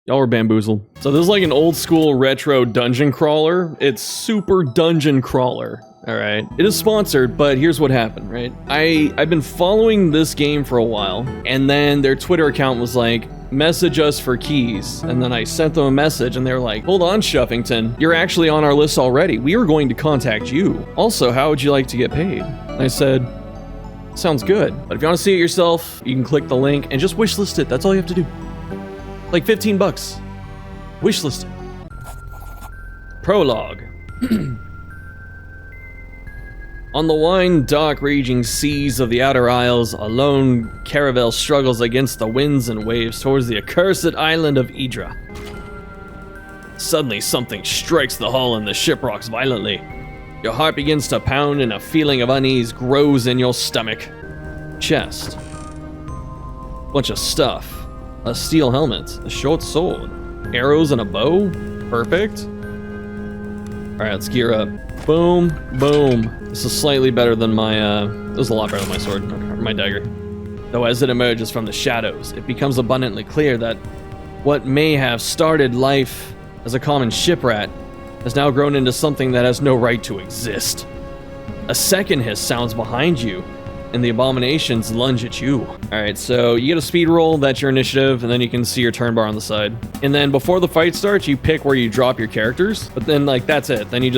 Y'all were bamboozled. So this is like an old school retro dungeon crawler. It's super dungeon crawler. All right. It is sponsored, but here's what happened, right? I've been following this game for a while, and then their Twitter account was like, message us for keys. And then I sent them a message and they were like, hold on, Shuffington, you're actually on our list already. We were going to contact you. Also, how would you like to get paid? And I said, sounds good. But if you want to see it yourself, you can click the link and just wishlist it. That's all you have to do. Like 15 bucks. Wishlist it. Prologue. On the wine dark raging seas of the Outer Isles, a lone caravel struggles against the winds and waves towards the accursed island of Idra. Suddenly something strikes the hull and the ship rocks violently. Your heart begins to pound and a feeling of unease grows in your stomach. Chest. Bunch of stuff. A steel helmet, a short sword, arrows and a bow. Perfect. Alright, let's gear up. Boom, boom. This is slightly better than my, this is a lot better than my sword, or my dagger. Though as it emerges from the shadows, it becomes abundantly clear that what may have started life as a common shiprat has now grown into something that has no right to exist. A second hiss sounds behind you, and the abominations lunge at you. Alright, so you get a speed roll, that's your initiative, and then you can see your turn bar on the side. And then before the fight starts, you pick where you drop your characters, but then like that's it. Then you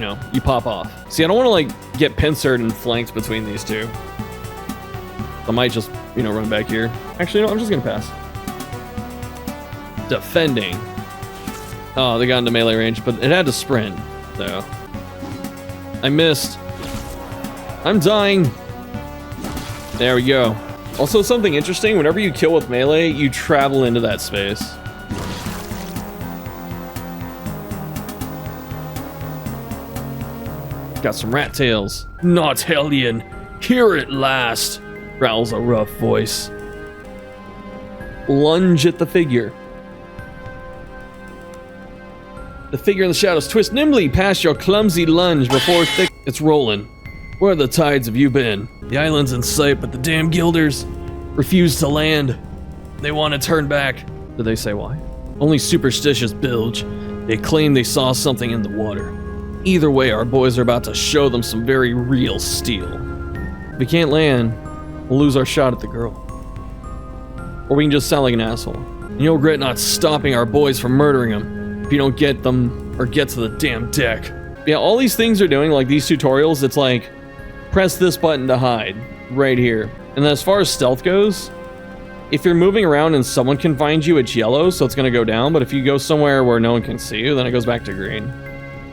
know, you pop off. See, I don't want to like get pincered and flanked between these two. I might just, you know, run back here. Actually, no, I'm just gonna pass. Defending. Oh, they got into melee range, but it had to sprint, so. I missed. I'm dying. There we go. Also, something interesting, whenever you kill with melee, you travel into that space. Got some rat tails. Not Hellion, here at last, growls a rough voice. Lunge at the figure. The figure in the shadows twists nimbly past your clumsy lunge before it's rolling. Where the tides have you been? The island's in sight, but the damn guilders refuse to land. They want to turn back. Did they say why? Only superstitious bilge. They claim they saw something in the water. Either way, our boys are about to show them some very real steel. If we can't land, we'll lose our shot at the girl. Or we can just sound like an asshole. And you'll regret not stopping our boys from murdering them if you don't get them or get to the damn deck. Yeah, all these things are doing, like these tutorials, it's like, press this button to hide, right here. And then as far as stealth goes, if you're moving around and someone can find you, it's yellow, so it's gonna go down, but if you go somewhere where no one can see you, then it goes back to green.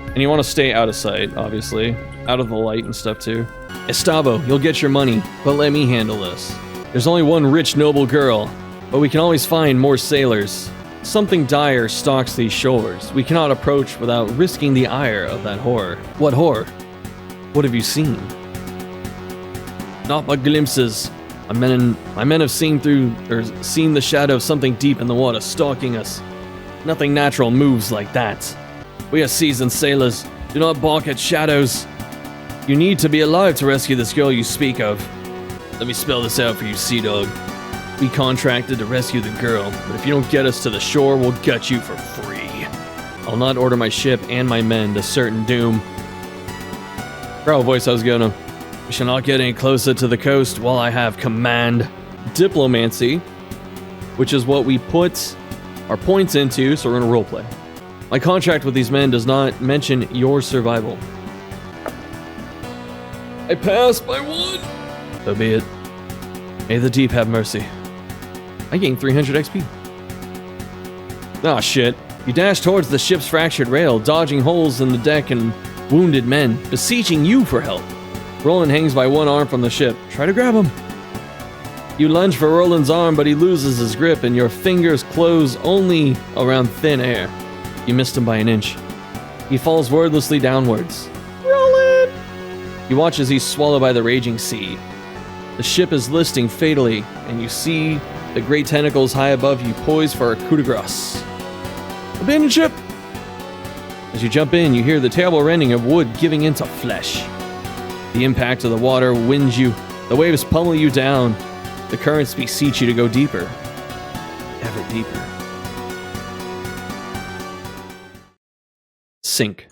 And you want to stay out of sight, obviously. Out of the light and stuff, too. Estavo, you'll get your money, but let me handle this. There's only one rich, noble girl, but we can always find more sailors. Something dire stalks these shores. We cannot approach without risking the ire of that whore. What whore? What have you seen? Not but glimpses. My men have seen the shadow of something deep in the water stalking us. Nothing natural moves like that. We are seasoned sailors. Do not balk at shadows. You need to be alive to rescue this girl you speak of. Let me spell this out for you, Sea Dog. We contracted to rescue the girl, but if you don't get us to the shore, we'll gut you for free. I'll not order my ship and my men to certain doom. Bro, voice, how's it going? We shall not get any closer to the coast while I have command. Diplomancy, which is what we put our points into, so we're gonna roleplay. My contract with these men does not mention your survival. I passed by one! So be it. May the deep have mercy. I gained 300 XP. Ah, shit. You dash towards the ship's fractured rail, dodging holes in the deck and wounded men, beseeching you for help. Roland hangs by one arm from the ship. Try to grab him. You lunge for Roland's arm, but he loses his grip, and your fingers close only around thin air. You missed him by an inch. He falls wordlessly downwards. Roland! You watch as he's swallowed by the raging sea. The ship is listing fatally, and you see the great tentacles high above you poised for a coup de grace. Abandon ship! As you jump in, you hear the terrible rending of wood giving into flesh. The impact of the water winds you. The waves pummel you down. The currents beseech you to go deeper. Ever deeper. Sink.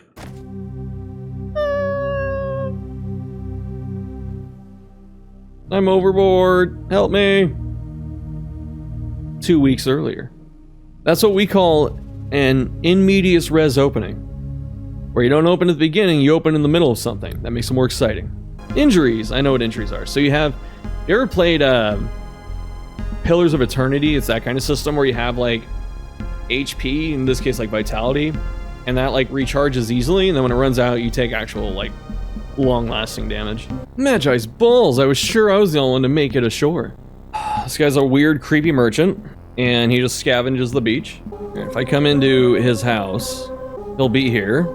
I'm overboard. Help me. 2 weeks earlier. That's what we call an in medias res opening. Where you don't open at the beginning, you open in the middle of something. That makes it more exciting. Injuries. I know what injuries are. So you ever played Pillars of Eternity? It's that kind of system where you have like HP, in this case like Vitality, and that like recharges easily, and then when it runs out, you take actual like long-lasting damage. Magi's balls, I was sure I was the only one to make it ashore. This guy's a weird, creepy merchant, and he just scavenges the beach. If I come into his house, he'll be here.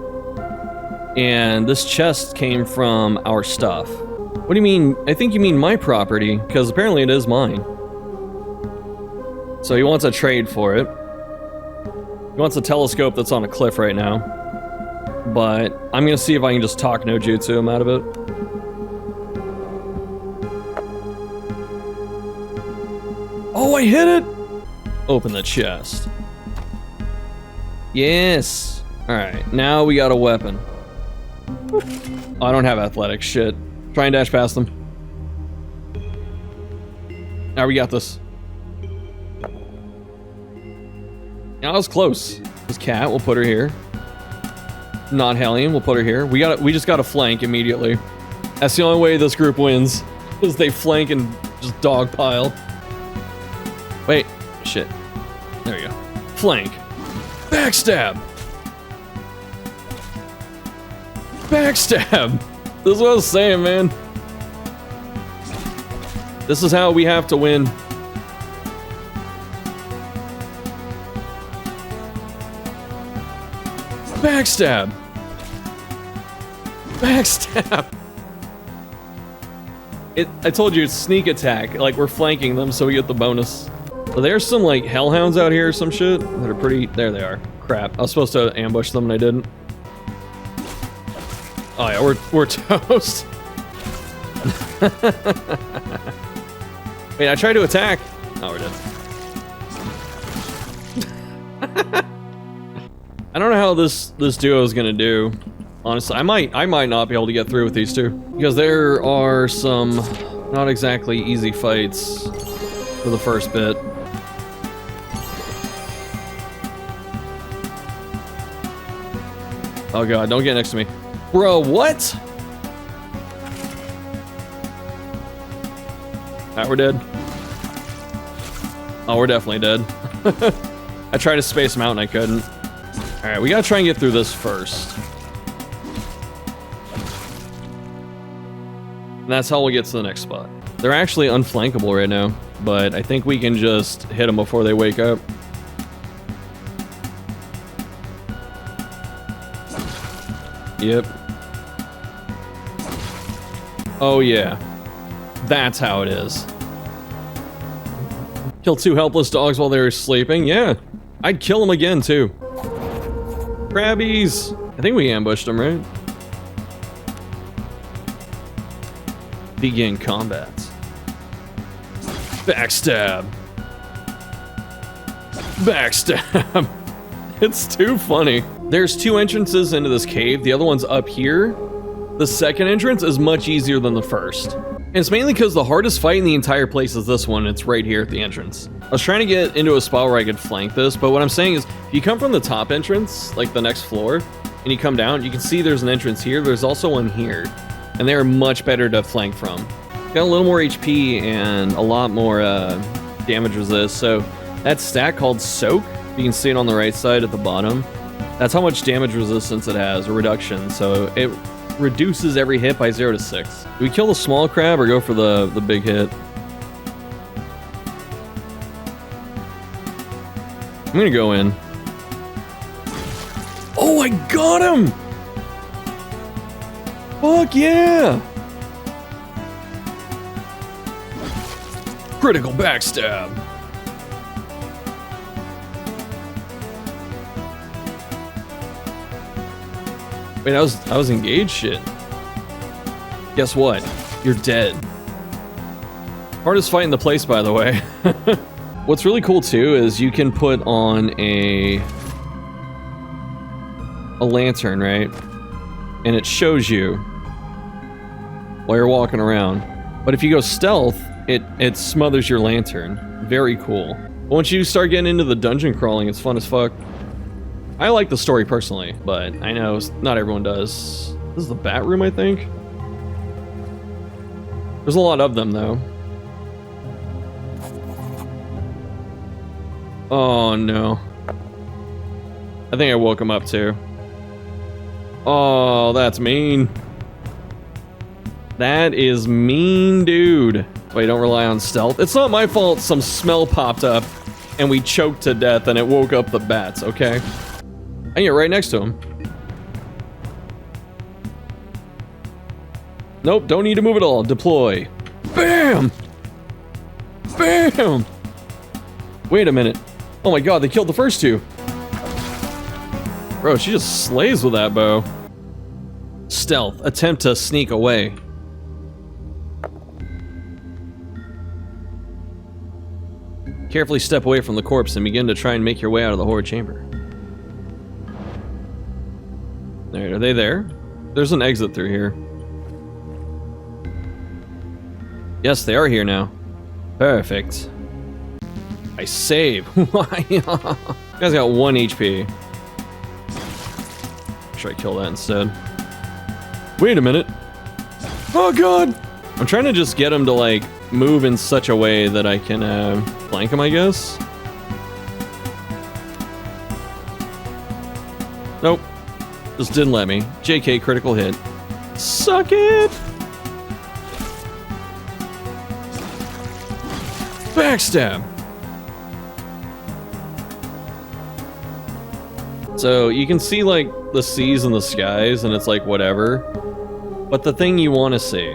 And this chest came from our stuff. What do you mean? I think you mean my property, because apparently it is mine. So he wants a trade for it. He wants a telescope that's on a cliff right now. But I'm gonna see if I can just talk no jutsu him out of it. Oh, I hit it! Open the chest. Yes! Alright, now we got a weapon. Oh, I don't have athletics, shit. Try and dash past them. Now we got this. Now that was close. This cat, we'll put her here. Not Hellion, we'll put her here. We just gotta flank immediately. That's the only way this group wins, is they flank and just dogpile. Wait, shit. There we go. Flank. Backstab! Backstab! This is what I was saying, man. This is how we have to win. Backstab! Backstab! I told you, it's sneak attack. Like, we're flanking them so we get the bonus. So there's some, like, hellhounds out here or some shit that are pretty... There they are. Crap. I was supposed to ambush them and I didn't. Oh yeah, we're toast. Wait, I tried to attack. Oh, we're dead. I don't know how this duo is gonna do. Honestly, I might not be able to get through with these two because there are some not exactly easy fights for the first bit. Oh god, don't get next to me. Bro, what? Alright, we're dead. Oh, we're definitely dead. I tried to space them out and I couldn't. Alright, we gotta try and get through this first. And that's how we'll get to the next spot. They're actually unflankable right now, but I think we can just hit them before they wake up. Yep. Oh yeah. That's how it is. Kill 2 helpless dogs while they were sleeping? Yeah. I'd kill them again too. Crabbies! I think we ambushed them, right? Begin combat. Backstab. Backstab. It's too funny. There's 2 entrances into this cave. The other one's up here. The second entrance is much easier than the first. And it's mainly because the hardest fight in the entire place is this one. It's right here at the entrance. I was trying to get into a spot where I could flank this, but what I'm saying is, if you come from the top entrance, like the next floor, and you come down, you can see there's an entrance here. There's also one here. And they're much better to flank from. Got a little more HP and a lot more damage resist. So that stat called Soak, you can see it on the right side at the bottom. That's how much damage resistance it has, or reduction. So it reduces every hit by 0 to 6. Do we kill the small crab or go for the big hit? I'm gonna go in. Oh, I got him! Fuck yeah! Critical backstab. Wait, I was engaged? Shit. Guess what? You're dead. Hardest fight in the place, by the way. What's really cool too is you can put on a a lantern, right? And it shows you while you're walking around. But if you go stealth, it smothers your lantern. Very cool. Once you start getting into the dungeon crawling, it's fun as fuck. I like the story personally, but I know not everyone does. This is the bat room, I think. There's a lot of them, though. Oh, no. I think I woke him up, too. Oh, that's mean. That is mean, dude. Wait, don't rely on stealth. It's not my fault some smell popped up and we choked to death and it woke up the bats, okay? And you're right next to him. Nope, don't need to move at all. Deploy. Bam! Bam! Wait a minute. Oh my god, they killed the first two. Bro, she just slays with that bow. Stealth. Attempt to sneak away. Carefully step away from the corpse and begin to try and make your way out of the horrid chamber. There, are they there? There's an exit through here. Yes, they are here now. Perfect. I save. Why? Guy's got 1 HP. Should I kill that instead? Wait a minute. Oh god! I'm trying to just get him to like move in such a way that I can flank him, I guess. Nope. Just didn't let me. JK, critical hit. Suck it! Backstab! So you can see like the seas and the skies and it's like whatever. But the thing you want to see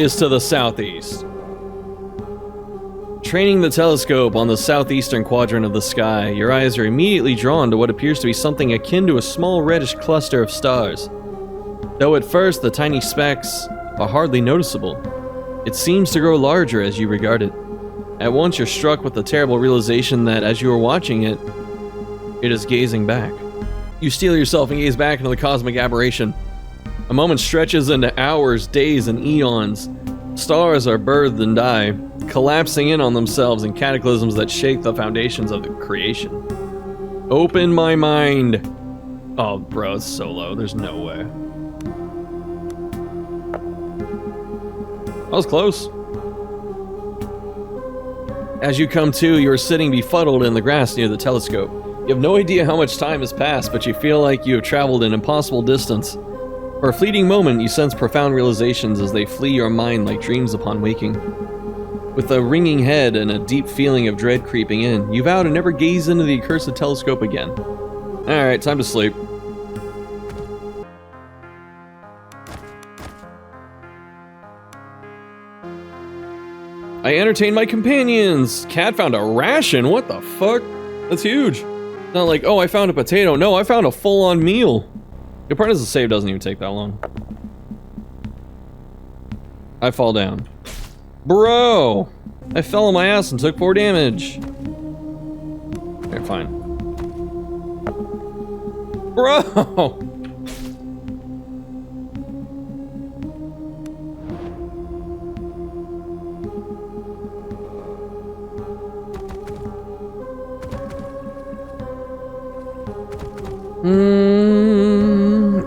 is to the southeast. Training the telescope on the southeastern quadrant of the sky, your eyes are immediately drawn to what appears to be something akin to a small reddish cluster of stars. Though at first the tiny specks are hardly noticeable, it seems to grow larger as you regard it. At once you're struck with the terrible realization that as you are watching it, it is gazing back. You steel yourself and gaze back into the cosmic aberration. A moment stretches into hours, days, and eons. Stars are birthed and die, collapsing in on themselves in cataclysms that shake the foundations of the creation. Open my mind. Oh, bro, it's so low. There's no way. That was close. As you come to, you are sitting befuddled in the grass near the telescope. You have no idea how much time has passed, but you feel like you have traveled an impossible distance. For a fleeting moment, you sense profound realizations as they flee your mind like dreams upon waking. With a ringing head and a deep feeling of dread creeping in, you vow to never gaze into the accursed telescope again. Alright, time to sleep. I entertain my companions! Cat found a ration? What the fuck? That's huge. Not like, oh, I found a potato. No, I found a full-on meal. Good part is the save doesn't even take that long. I fall down. Bro! I fell on my ass and took 4 damage. Okay, fine. Bro!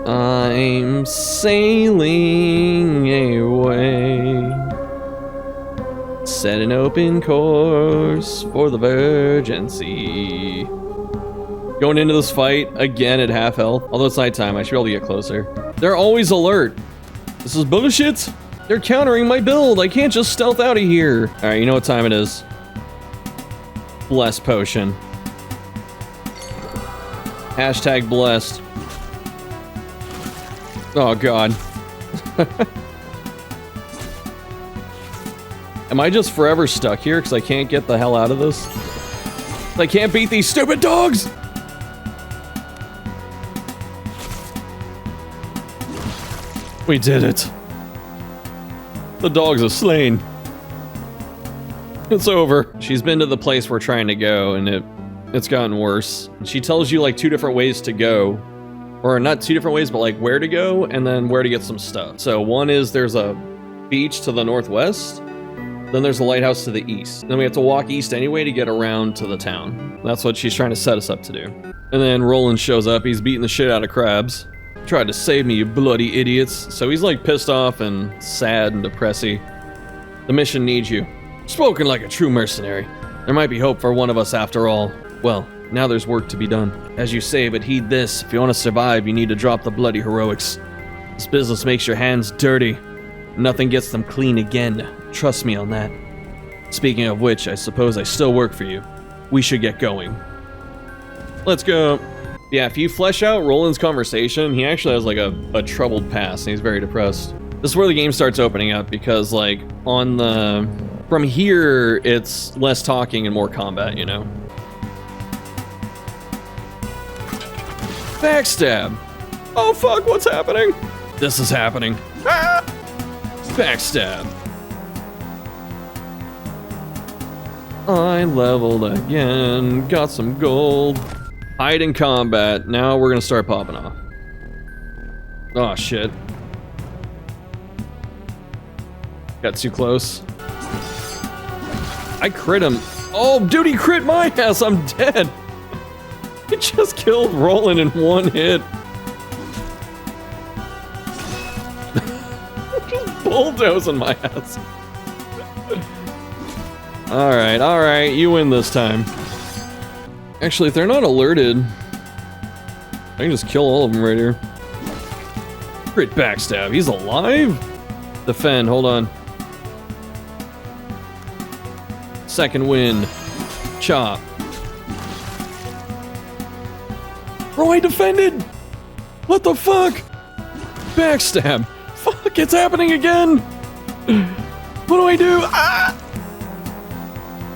I'm sailing away. Set an open course for the Virgin Sea. Going into this fight again at half health. Although it's nighttime, I should be able to get closer. They're always alert. This is bullshit. They're countering my build. I can't just stealth out of here. All right, you know what time it is. Bless potion. Hashtag blessed. Oh god. Am I just forever stuck here because I can't get the hell out of this? I can't beat these stupid dogs! We did it. The dogs are slain. It's over. She's been to the place we're trying to go and it It's gotten worse. She tells you like 2 different ways to go. Or not 2 different ways, but like where to go and then where to get some stuff. So one is there's a beach to the northwest. Then there's a lighthouse to the east. Then we have to walk east anyway to get around to the town. That's what she's trying to set us up to do. And then Roland shows up. He's beating the shit out of crabs. Tried to save me, you bloody idiots. So he's like pissed off and sad and depressy. The mission needs you. Spoken like a true mercenary. There might be hope for one of us after all. Well, now there's work to be done. As you say, but heed this. If you want to survive, you need to drop the bloody heroics. This business makes your hands dirty. Nothing gets them clean again. Trust me on that. Speaking of which, I suppose I still work for you. We should get going. Let's go. Yeah, if you flesh out Roland's conversation, he actually has like a troubled past, and he's very depressed. This is where the game starts opening up, because like on the... From here, it's less talking and more combat, you know? Backstab! Oh fuck, what's happening? This is happening. Ah! Backstab. I leveled again, got some gold. Hide in combat. Now we're gonna start popping off. Oh shit. Got too close. I crit him. Oh, dude, he crit my ass. I'm dead. He just killed Roland in 1 hit. Just bulldozing my ass. Alright, you win this time. Actually, if they're not alerted, I can just kill all of them right here. Crit backstab. He's alive? Defend, hold on. Second win. Chop. Bro, I defended! What the fuck? Backstab. Fuck, it's happening again! What do I do? Ah!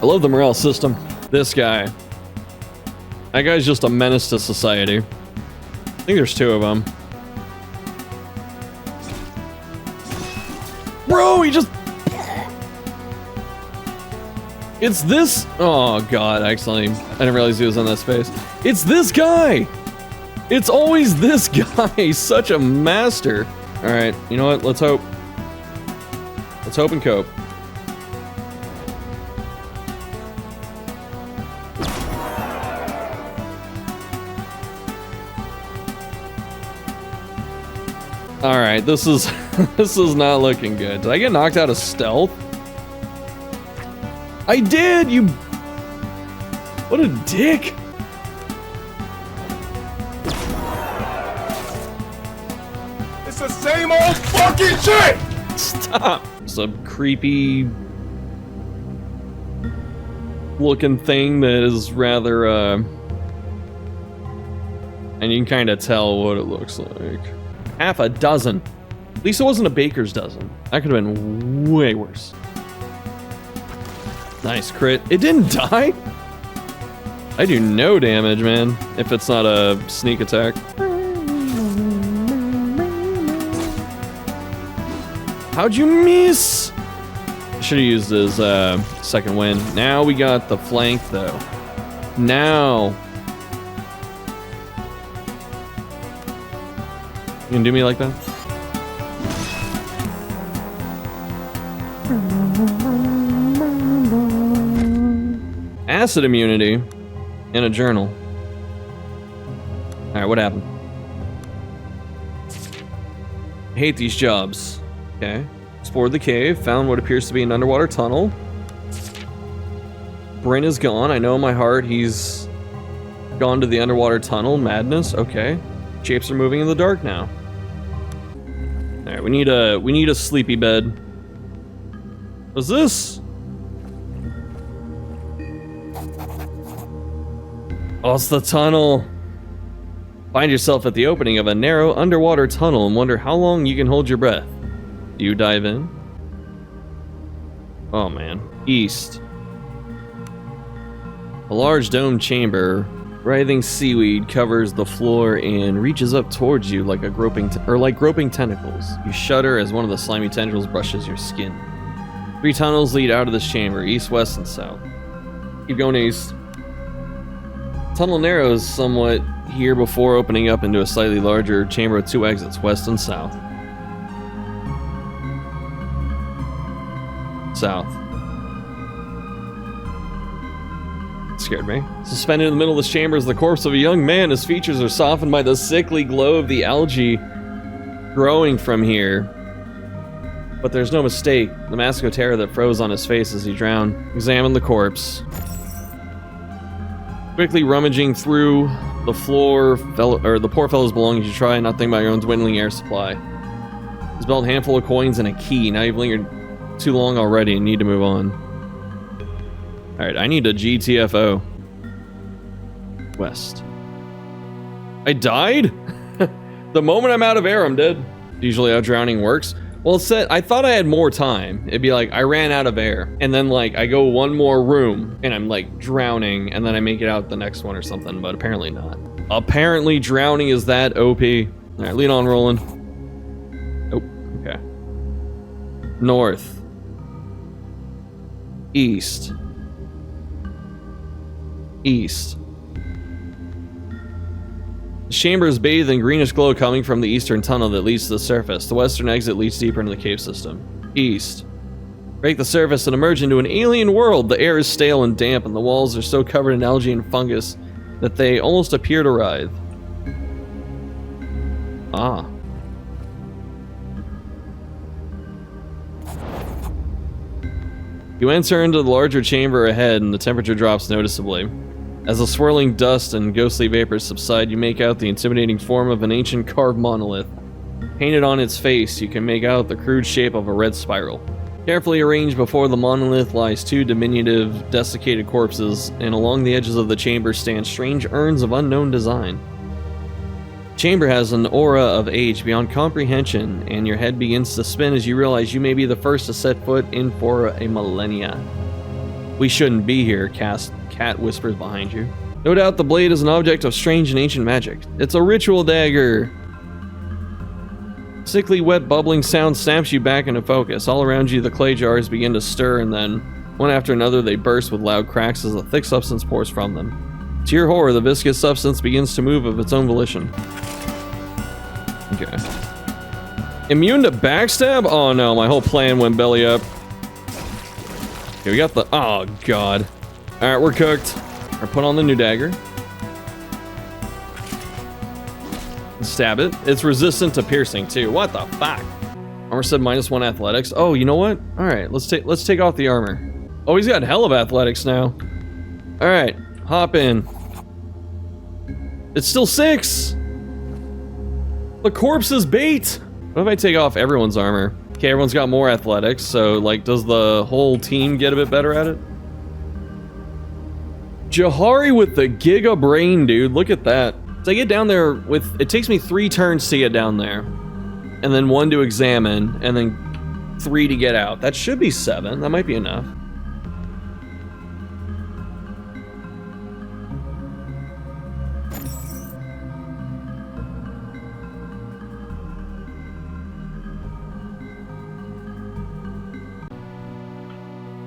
I love the morale system. This guy. That guy's just a menace to society. I think there's 2 of them. Bro, he just... It's this... Oh, God, actually. I didn't realize he was on that space. It's this guy! It's always this guy. He's such a master. Alright, you know what? Let's hope. Let's hope and cope. Alright, this is this is not looking good. Did I get knocked out of stealth? I did, you... What a dick. It's the same old fucking shit! Stop. Some creepy looking thing that is rather, and you can kind of tell what it looks like. Half a dozen. At least it wasn't a baker's dozen. That could have been way worse. Nice crit. It didn't die? I do no damage, man, if it's not a sneak attack. How'd you miss? Should have used his second win. Now we got the flank, though. Now. You gonna do me like that? Acid immunity in a journal. Alright, what happened? I hate these jobs. Okay. Explored the cave, found what appears to be an underwater tunnel. Bryn is gone. I know in my heart he's gone to the underwater tunnel. Madness. Okay. Shapes are moving in the dark now. Alright, we need a sleepy bed. What's this? Oh, it's the tunnel. Find yourself at the opening of a narrow underwater tunnel and wonder how long you can hold your breath. Do you dive in? Oh man. East. A large domed chamber. Writhing seaweed covers the floor and reaches up towards you like a groping tentacles. You shudder as one of the slimy tendrils brushes your skin. 3 tunnels lead out of this chamber, east, west, and south. Keep going east. Tunnel narrows somewhat here before opening up into a slightly larger chamber with 2 exits, west and south. South. Scared me. Suspended in the middle of this chamber is the corpse of a young man. His features are softened by the sickly glow of the algae growing from here. But there's no mistake. The mask of terror that froze on his face as he drowned. Examine the corpse. Quickly rummaging through the floor, the poor fellow's belongings, you try not think about your own dwindling air supply. His belt, handful of coins, and a key. Now you've lingered too long already and need to move on. Alright, I need a GTFO. West. I died? The moment I'm out of air, I'm dead. Usually how drowning works. Well, it said, I thought I had more time. It'd be like, I ran out of air. And then, like, I go one more room, and I'm, like, drowning, and then I make it out the next one or something, but apparently not. Apparently drowning is that OP. Alright, lead on, Roland. Oh, okay. North. East. East. The chamber is bathed in greenish glow coming from the eastern tunnel that leads to the surface. The western exit leads deeper into the cave system. East. Break the surface and emerge into an alien world. The air is stale and damp, and the walls are so covered in algae and fungus that they almost appear to writhe. Ah. You enter into the larger chamber ahead, and the temperature drops noticeably. As the swirling dust and ghostly vapors subside, you make out the intimidating form of an ancient carved monolith. Painted on its face, you can make out the crude shape of a red spiral. Carefully arranged before the monolith lies 2 diminutive, desiccated corpses, and along the edges of the chamber stand strange urns of unknown design. The chamber has an aura of age beyond comprehension, and your head begins to spin as you realize you may be the first to set foot in for a millennia. We shouldn't be here, Cat whispers behind you. No doubt the blade is an object of strange and ancient magic. It's a ritual dagger. Sickly, wet, bubbling sound snaps you back into focus. All around you, the clay jars begin to stir, and then, one after another, they burst with loud cracks as a thick substance pours from them. To your horror, the viscous substance begins to move of its own volition. Okay. Immune to backstab? Oh no, my whole plan went belly up. Okay, we got the... Oh, God. Alright, we're cooked. Or put on the new dagger. Stab it. It's resistant to piercing, too. What the fuck? Armor said -1 athletics. Oh, you know what? Alright, let's take off the armor. Oh, he's got hell of athletics now. Alright, hop in. It's still 6! The corpse is bait! What if I take off everyone's armor? Okay, everyone's got more athletics, so, like, does the whole team get a bit better at it? Jahari with the Giga Brain, dude. Look at that. So I get down there with... It takes me 3 turns to get down there. And then 1 to examine, and then 3 to get out. That should be 7. That might be enough.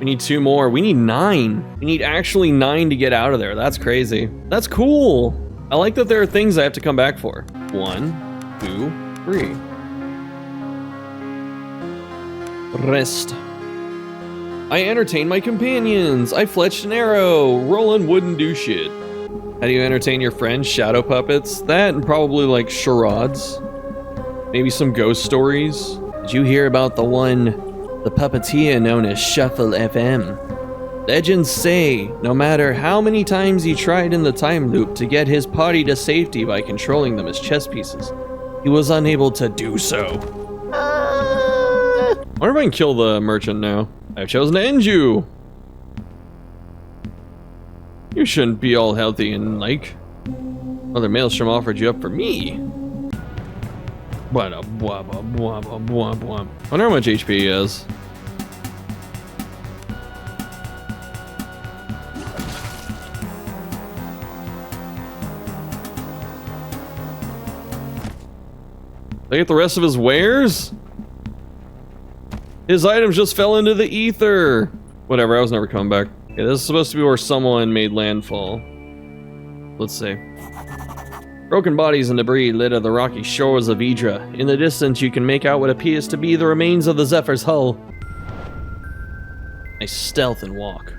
We need 2 more. We need 9. We need actually 9 to get out of there. That's crazy. That's cool. I like that there are things I have to come back for. 1, 2, 3. Rest. I entertain my companions. I fletched an arrow. Roland wouldn't do shit. How do you entertain your friends? Shadow puppets? That and probably like charades. Maybe some ghost stories. Did you hear about the puppeteer known as Shuffle FM? Legends say, no matter how many times he tried in the time loop to get his party to safety by controlling them as chess pieces, he was unable to do so. I wonder if I can kill the merchant now. I've chosen to end you. You shouldn't be all healthy and like. Mother Maelstrom offered you up for me. I wonder how much HP he has. Did I get the rest of his wares? His items just fell into the ether. Whatever, I was never coming back. Okay, this is supposed to be where someone made landfall. Let's see. Broken bodies and debris litter the rocky shores of Idra. In the distance, you can make out what appears to be the remains of the Zephyr's hull. I stealth and walk.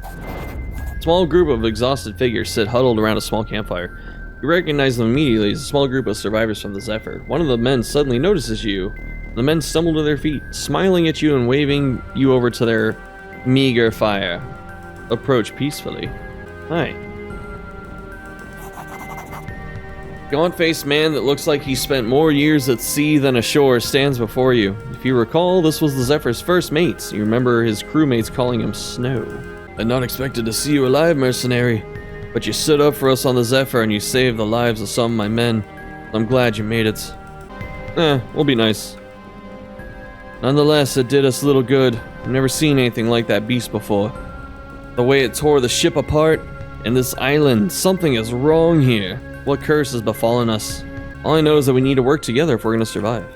A small group of exhausted figures sit huddled around a small campfire. You recognize them immediately as a small group of survivors from the Zephyr. One of the men suddenly notices you. The men stumble to their feet, smiling at you and waving you over to their meager fire. Approach peacefully. Hi. Gaunt-faced man that looks like he spent more years at sea than ashore stands before you. If you recall, this was the Zephyr's first mates. You remember his crewmates calling him Snow. I'd not expected to see you alive, mercenary, but you stood up for us on the Zephyr and you saved the lives of some of my men. I'm glad you made it. We'll be nice. Nonetheless, it did us little good. I've never seen anything like that beast before. The way it tore the ship apart, and this island, something is wrong here. What curse has befallen us? All I know is that we need to work together if we're going to survive.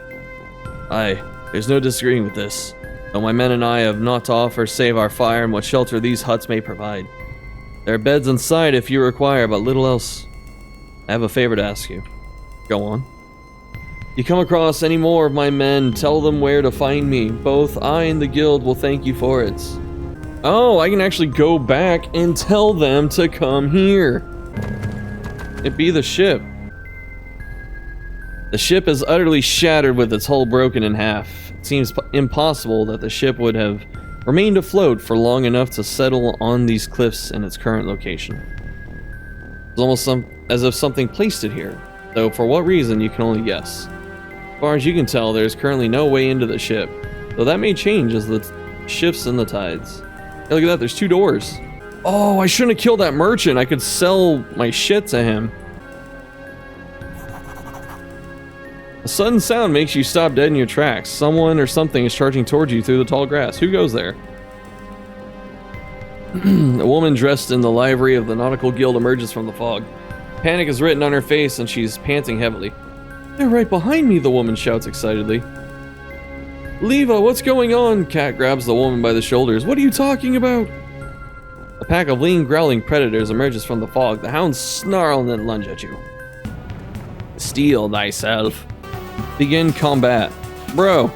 Aye, there's no disagreeing with this. Though my men and I have naught to offer save our fire and what shelter these huts may provide. There are beds inside if you require, but little else. I have a favor to ask you. Go on. If you come across any more of my men, tell them where to find me. Both I and the guild will thank you for it. Oh, I can actually go back and tell them to come here. It be the ship. The ship is utterly shattered with its hull broken in half. It seems impossible that the ship would have remained afloat for long enough to settle on these cliffs in its current location. It's almost as if something placed it here, though for what reason you can only guess. As far as you can tell, there is currently no way into the ship, though that may change as the shifts in the tides. Hey, look at that, there's 2 doors. Oh, I shouldn't have killed that merchant. I could sell my shit to him. A sudden sound makes you stop dead in your tracks. Someone or something is charging towards you through the tall grass. Who goes there? A woman dressed in the livery of the Nautical Guild emerges from the fog. Panic is written on her face and she's panting heavily. They're right behind me, the woman shouts excitedly. Leva, what's going on? Cat grabs the woman by the shoulders. What are you talking about? A pack of lean, growling predators emerges from the fog. The hounds snarl and then lunge at you. Steel thyself. Begin combat. Bro.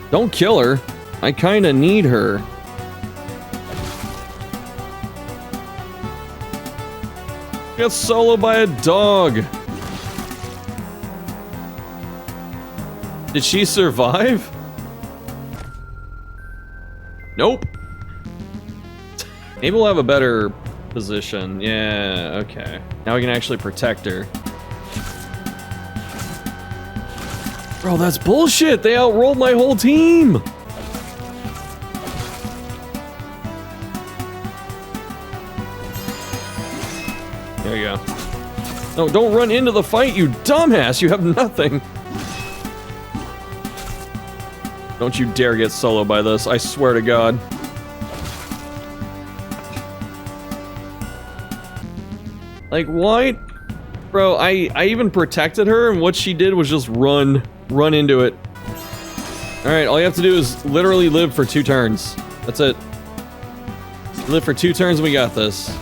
Don't kill her. I kinda need her. Got soloed by a dog. Did she survive? Nope. Maybe we'll have a better position. Yeah, okay. Now we can actually protect her. Bro, that's bullshit! They outrolled my whole team! There you go. No, don't run into the fight, you dumbass! You have nothing! Don't you dare get soloed by this, I swear to God. Like, what? Bro, I even protected her, and what she did was just run into it. Alright, all you have to do is literally live for 2 turns. That's it. Live for 2 turns and we got this.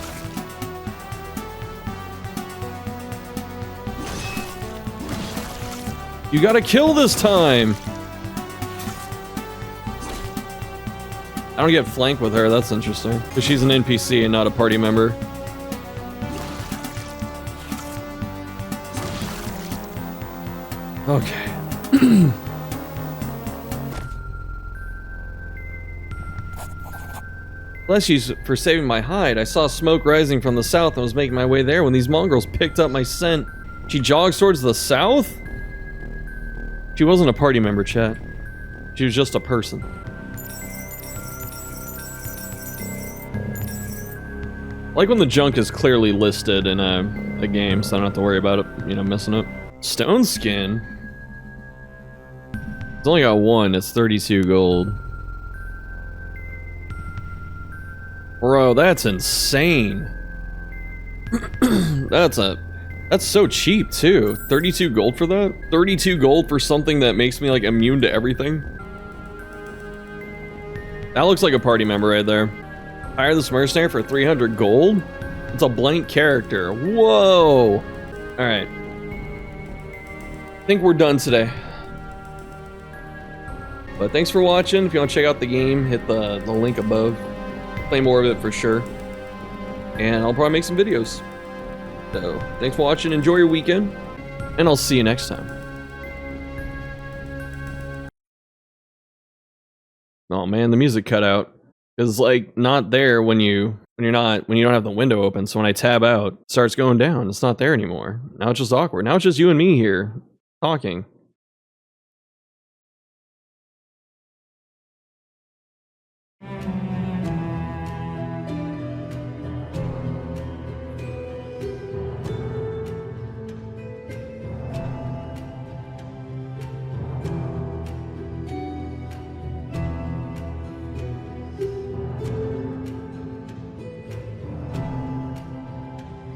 You gotta kill this time! I don't get flanked with her, that's interesting. Because she's an NPC and not a party member. Okay. Bless you for saving my hide. I saw smoke rising from the south and was making my way there when these mongrels picked up my scent. She jogs towards the south? She wasn't a party member, chat. She was just a person. I like when the junk is clearly listed in a game, so I don't have to worry about it, you know, messing up. Stone skin? It's only got 1, it's 32 gold. Bro, that's insane. That's so cheap too. 32 gold for that? 32 gold for something that makes me like immune to everything? That looks like a party member right there. Hire this mercenary for 300 gold? It's a blank character. Whoa. All right. I think we're done today. But thanks for watching. If you want to check out the game, hit the link above. Play more of it for sure. And I'll probably make some videos. So, thanks for watching. Enjoy your weekend. And I'll see you next time. Oh man, the music cut out. It's like not there when you don't have the window open. So when I tab out, it starts going down. It's not there anymore. Now it's just awkward. Now it's just you and me here talking.